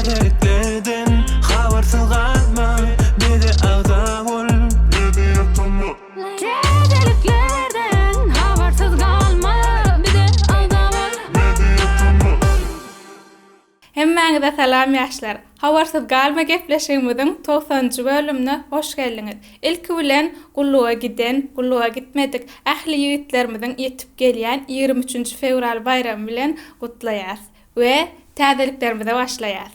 Täzeliklerden habersız kalma, bir de ağda ol, bir de yapma. Täzeliklerden habersız kalma, bir de ağda ol, bir de yapma. Hemmäňize salam ýaşlar. Habarsız galma gepleşigimiziň 90-njy bölümine hoş geldiňiz. Ilki bilen gulluğa giden, gulluğa gitmedik ähli ýigitlerimiziň ýetip gelýän 23 fevral bayramy bilen gutlaýas we täzeliklerimize başlaýas.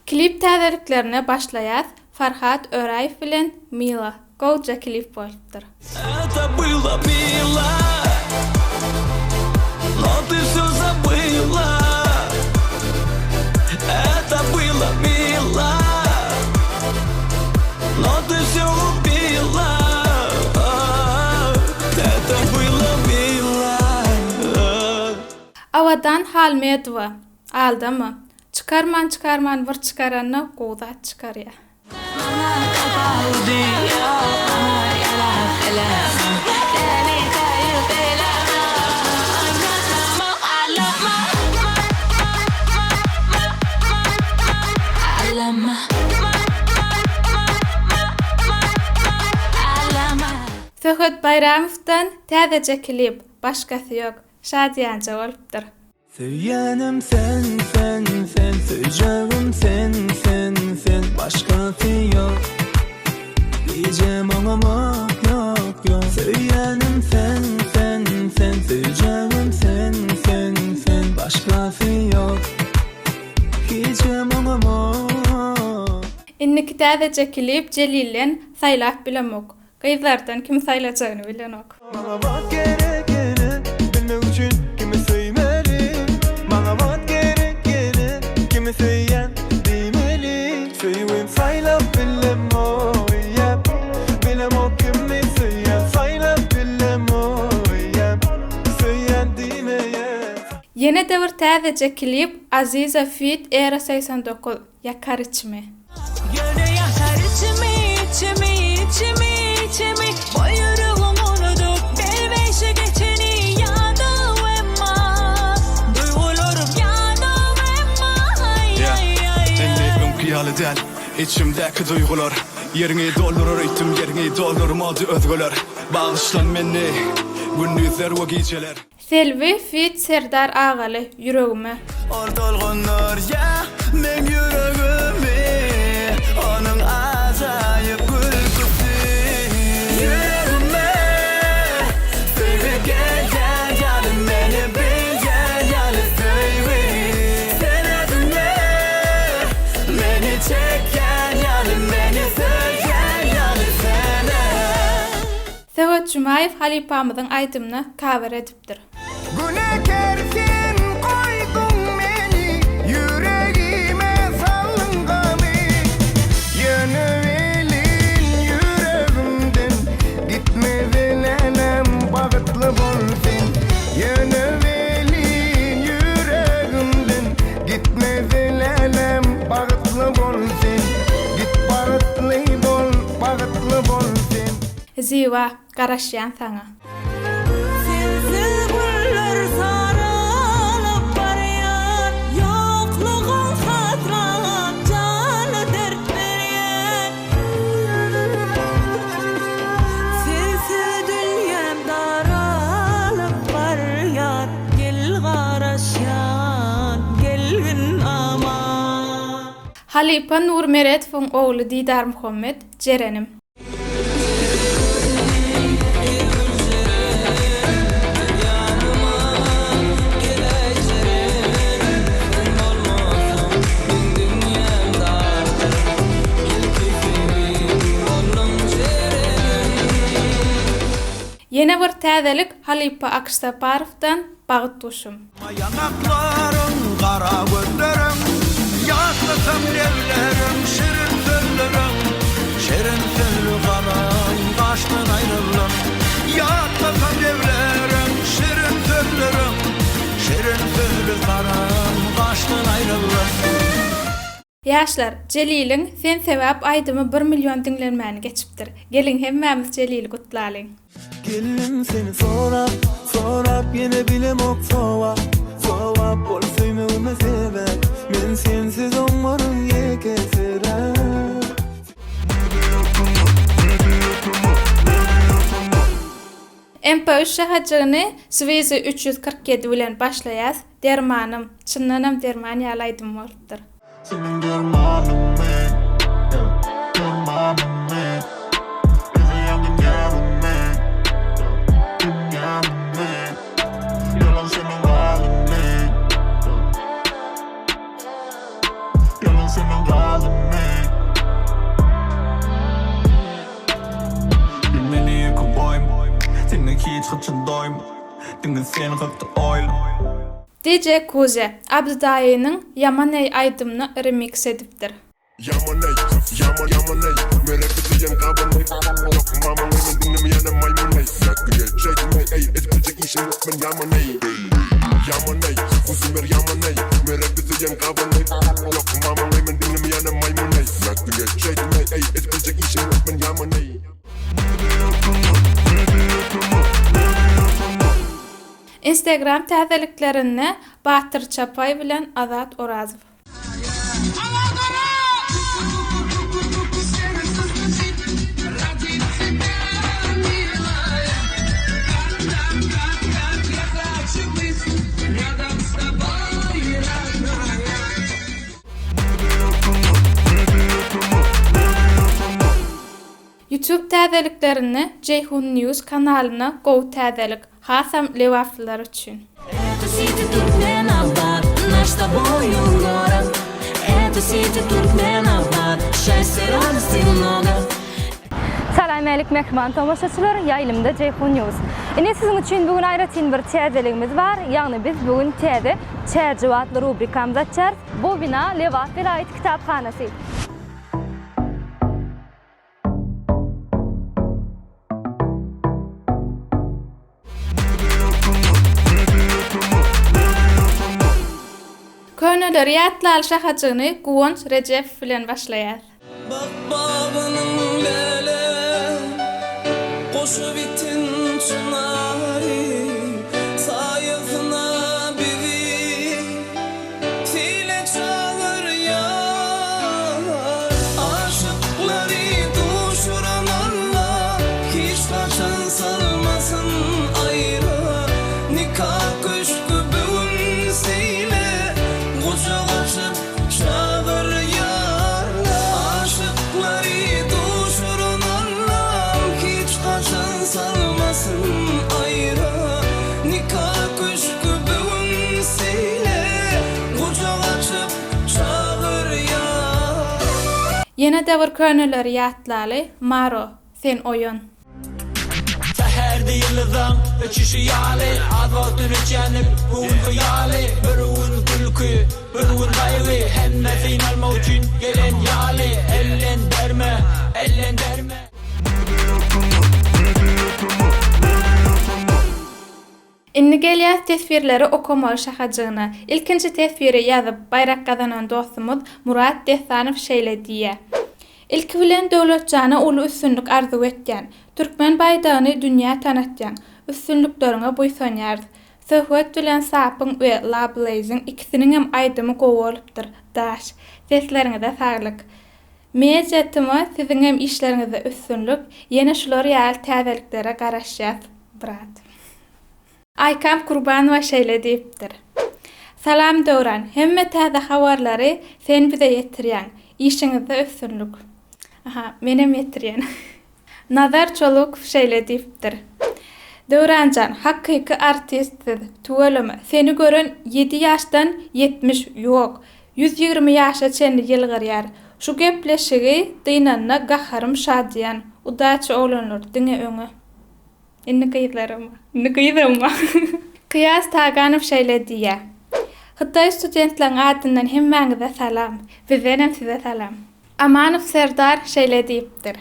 Klip täzeliklerine başlaýas. Farhat Öraýew bilen Mila. Goja klip bolupdyr. Это было мило, но ты всё забыла. Это было мило, но ты всё убила. Это было мило. Avadan Halmedova. Aldama. Çıkarman bir çıkaranna goza çıkarya. Söhbet Bayramovdan täzece klip, başgasy ýok. Şadiýança bolupdyr. Söylenim sen, söyleyeceğim sen, başkası yok. Diyeceğim ama yok. Söylenim sen, söyleyeceğim sen, başkası yok. Diyeceğim ama. Inniki täzece klip Celillen saýlap bilemok. Gyzlardan kim saýlajagyny bilenok. Bana bak gerekeni, bilmek için kimi söymeli. Bana bak gerekeni, kimi söyleyen bilmeli. Söyleyeyim saylap bilem o, bilem o kimi söyleyen. Saylap bilem o, söyleyen bilmeyen. Yine de bir täzece klip Aziza Fit Era 89 Yakar içimi. Gene yakar içimi. Boyuruğum unutup belbeşe geçeni yadım emma. Duygularım yadım emma. Ellerim kıyalı del, içimdeki duygular. Yerini doldurur itim, yerini doldurmadı özgüler. Bağışlan meni, gündüzler ve geceler. Selvi Fit Serdar Ağaly Yüregime. Ortalğanlar ya, men yüreğimi. Onun azayıp gülgüsü. Yüreğime, söyle gel canım beni bil gel söyle. Sen adın ne? Beni çek canım beni söyle sana. Sevat Jumayev Halipamyzyň aýdymyny cover edipdir. Günekersin koydun beni, yüreğime saldın gami. Yanıvelin yüreğimden, gitmeden enem bağıtlı bolsun. Yanıvelin yüreğimden, gitmeden enem bağıtlı bolsun. Git bağıtlı bolsun. Ziwa garaşýan saňa. Sensiz güller sarılıp barýar. Ýoklugyň hatyra jany dert berýär. Sensiz dünýäm daralyp barýar. Gel garaşýan, gelgin aman. Halipa Nurmeretowyň ogly Didar Muhammed Jerenim. Yine bir täzelik Halipa Aksaparovdan Bagyt duşum. Yanaklarım, kara gözlerim, yaşlasam evlerim, şirin sözlerim, şirin sözlü kalan, kaçtın ayrılım. Yaşlasam evlerim, şirin sözlerim, şirin sözlü kalan, kaçtın ayrılım. Yaşlar, Celil'in sen sebäp aýdymy 1 milyon dinlenmäni geçipdir. Gelin hemmämiz Celil'i gutlalyň. Gelin seni sorap Yine bilemok sova Sova bolsayım ölme sebep Men sensiz olmanın yekesere MP3 şahacığını Swizy 347 bilen başlayas. Dermanım, çınlanam derman yalaydım olupdur. Senin dermanın ne? Dermanın ne? Bize yangın yarın ne? Dünyanın ne? Yalan senin halin ne? Yalan senin halin ne? Bilmeni kovboym Senin hiç hıçındayım Dinle sen hıftı oil DJ Kuze, Abdüdayi'nin Yamaney aydımını remix edipdir. Yamanay, merak ediyorum kabanay. Yok mama benim dinlemeyen maymunay. Yakıya çekmey, etkileyecek işim yok ben yamanay. Yamanay, uzunmer yamanay, merak ediyorum kabanay. Yok mama benim dinlemeyen maymunay. Yakıya çekmey, etkileyecek işim yok ben yamanay. Instagram täzeliklerini Batır Çapay bilen Azat Orazov. YouTube täzeliklerini Ceyhun News kanalyna gow täzelik. Hasam lewaflylar üçin. Это сити Туркменабад, наш с тобою город. Это сити Туркменабад, счастья, радости много. Salam alik mehman tamaşaçylar, ýaýlymda Ceyhun News. Ine sizin üçin bugün aýratyn bir täzeligimiz bar. Ýagny biz bugün täze çärjewatly rubrikamyzda açar. Bu bina Lewat vilayet kitaphanasy. Könüler ýatlaly şahaçyny Guwonç Recep bilen başlaýar. Bak bağının lele Koşu bitin çınarı Sayıfına biri File çağır yar Aşıkları duşuran Allah Hiç kaçan salmasın ayrı Nikah köşkü bugün seyle Kucak açıp çağır yar Aşıkları duşurun Allah'ım Hiç kaçan salmasın ayrı Nikah köşkü bugün seyle Kucak açıp çağır yar Yine de bir könüler ýatlaly Maro, sen oyun. Her yıldan öçüşü yali Advatın içenip bugün hıyali Bürün gülkü, bürün gayrı Hemme final mavcun gelen yali Ellen derme, ellen derme Inni gelýär tesbirleri okumaly şahaçygyna. İlkinji tesbiri ýazyp bayrak gazanan dostumuz Murat Dehsanow şeýle diýär. İlki bilen döwletjana uly üstünlük arzu etýän. Türkmen baýdagyny dünýä tanatýan. Üstünlükleriňe boýsanýar. Söhbet bilen Sapyň we Lablazing ikisiniň hem aýdymy gowy bolupdyr. Daş, sesleriňizde saglyk. Meýetimi siziň hem işleriňizde üstünlük, ýene şular ýaly täzeliklere garaşýar, brat. Aykam Kurbanowa şeýle diýipdir. Salam Döwran, hemme täze habarlary sen bize ýetirýän. İşiňizde üstünlük. Aha, menem ýetirýän. Nazar Çoluk şeýle diýipdir. Döwranjan, hakyky artistdir. Tuwalama, seni gören 7 ýaşdan 70 ýok. 120 ýaşa çenli ýylgyrýar. Şu gepleşigi dynanna gaharym şadýan. Udaçy oglanlar diňe öňe. Inni kıyılarım. Kıyas Taganow şeýle diýär. Hytaý studentleriň adyndan hemmäňize salam. Bizenem size salam. Amanow Serdar şeýle diýipdir.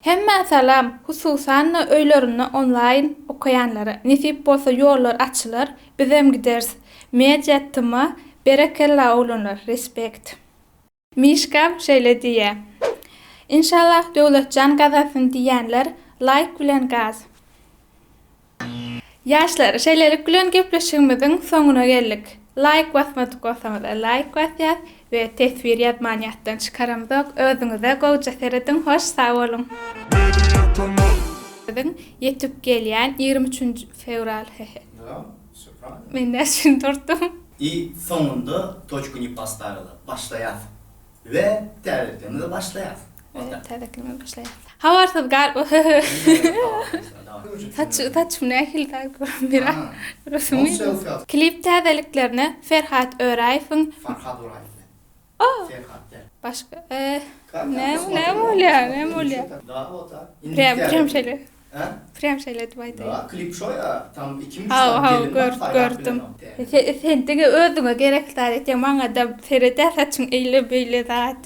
Hemme salam, hususan öýlerini online okuyanlara. Nisip bolsa ýollar açylar, bizem giders. Meýetimi berekella olanlar, respekt. Mişkam şeýle diýär. İnşallah döwletjan gazasyn diýenler like bilen gaz. Yaşlar, şeýlelik bilen gepleşigimiziň soňuna geldik. Like basmadyk bolsaňyz like basýar we tesbir ýazman ýatdan çykaramyk. Özüňize goýja seredin, hoş sag bolun. Ýetip gelýän 23 fevral. Men näşin turtum. И sonunda точку поставила. Başlayat. Ve terliklerini de başlayat. Täzekleme başlaýar. Hawarsız gal. Saçım nähil dar görünmýär. Rösmi. Klip täzeliklerini Ferhat Öraýewiň. Farhat Öraýew. Ferhat. Başga ne bolýar? Daha o da. Prem şeýle. Ha? Prem şeýle diýdi. Daha klip şo ya tam 2-3 Ha, gördüm. Sen de özüňe gerekler etýän maňa da serede saçyň eýle beýle zat.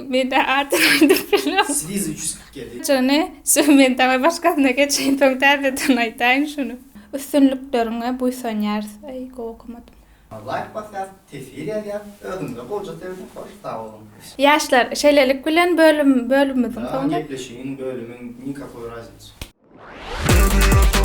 Men de artyp bilen. Siz 347. Jane, men de başgasyna geçen töňdäde aýtaýyn şunu. Üstünlüklerine buýsanýar. Ay, okumadym. Like basat, tesir ýazýar, özüňde goýja seredin, hoş sag bolun. Yaşlar, şeýlelik bilen bölümimiziň soňuna Gepleşigiň bölümüň nikakoy razniçy. Baby,